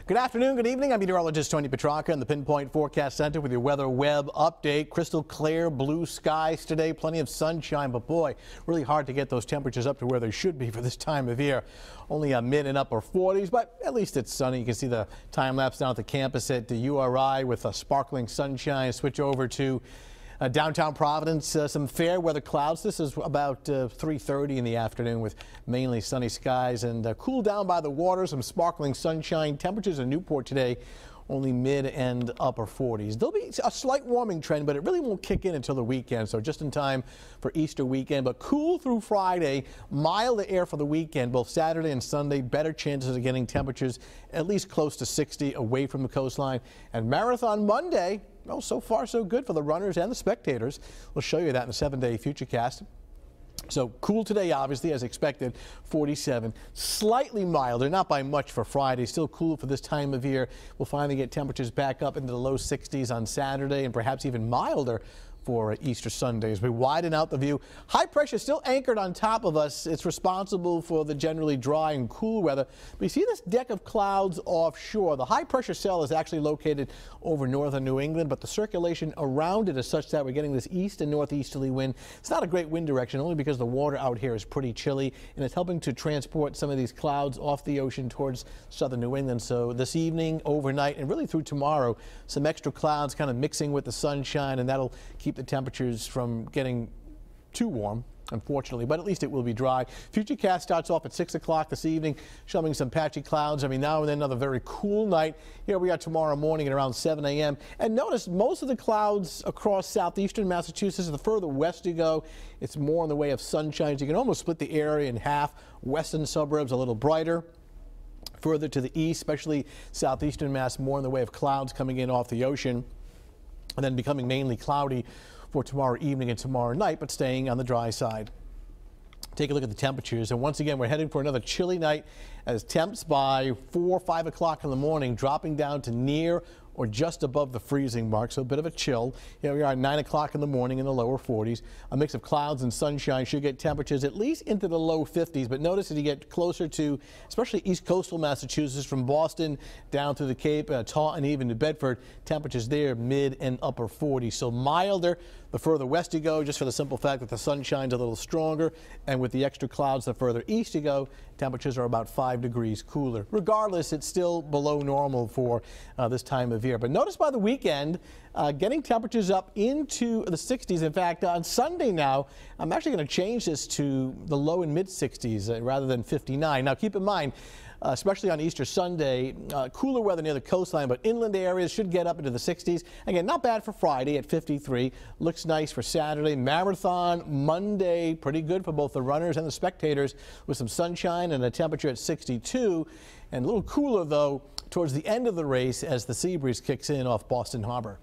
Good afternoon, good evening. I'm meteorologist Tony Petrarca in the Pinpoint Forecast Center with your weather web update. Crystal clear blue skies today, plenty of sunshine, but boy, really hard to get those temperatures up to where they should be for this time of year. Only a mid and upper 40s, but at least it's sunny. You can see the time lapse down at the campus at the URI with a sparkling sunshine. Switch over to downtown Providence, some fair weather clouds. This is about 3:30 in the afternoon with mainly sunny skies and cool down by the water, some sparkling sunshine. Temperatures in Newport today only mid and upper 40s. There'll be a slight warming trend, but it really won't kick in until the weekend, so just in time for Easter weekend. But cool through Friday, mild air for the weekend, both Saturday and Sunday. Better chances of getting temperatures at least close to 60 away from the coastline. And Marathon Monday, well, so far so good for the runners and the spectators. We'll show you that in the 7-day futurecast. So cool today, obviously, as expected, 47. Slightly milder, not by much for Friday. Still cool for this time of year. We'll finally get temperatures back up into the low 60s on Saturday and perhaps even milder for Easter Sunday as we widen out the view. High pressure still anchored on top of us. It's responsible for the generally dry and cool weather. We see this deck of clouds offshore. The high pressure cell is actually located over northern New England, but the circulation around it is such that we're getting this east and northeasterly wind. It's not a great wind direction only because the water out here is pretty chilly, and it's helping to transport some of these clouds off the ocean towards southern New England. So this evening, overnight, and really through tomorrow, some extra clouds kind of mixing with the sunshine, and that'll keep the temperatures from getting too warm, unfortunately, but at least it will be dry. Futurecast starts off at 6 o'clock this evening, showing some patchy clouds. I mean, now and then another very cool night. Here we are tomorrow morning at around 7 a.m. And notice most of the clouds across southeastern Massachusetts. The further west you go, it's more in the way of sunshine. So you can almost split the area in half. Western suburbs a little brighter. Further to the east, especially southeastern Mass, more in the way of clouds coming in off the ocean, and then becoming mainly cloudy for tomorrow evening and tomorrow night, but staying on the dry side. Take a look at the temperatures, and once again, we're heading for another chilly night as temps by 4 or 5 o'clock in the morning dropping down to near or just above the freezing mark, so a bit of a chill. Here we are at 9 o'clock in the morning in the lower 40s. A mix of clouds and sunshine should get temperatures at least into the low 50s, but notice as you get closer to especially east coastal Massachusetts from Boston down through the Cape, Taunton, even to Bedford, temperatures there mid and upper 40s. So milder the further west you go, just for the simple fact that the sun shines a little stronger, and with the extra clouds the further east you go, temperatures are about 5 degrees cooler. Regardless, it's still below normal for this time of year. But notice by the weekend, getting temperatures up into the 60s. In fact, on Sunday now, I'm actually going to change this to the low and mid 60s rather than 59. Now, keep in mind, especially on Easter Sunday, cooler weather near the coastline, but inland areas should get up into the 60s. Again, not bad for Friday at 53. Looks nice for Saturday. Marathon Monday, pretty good for both the runners and the spectators with some sunshine and a temperature at 62. And a little cooler, though, towards the end of the race as the sea breeze kicks in off Boston Harbor.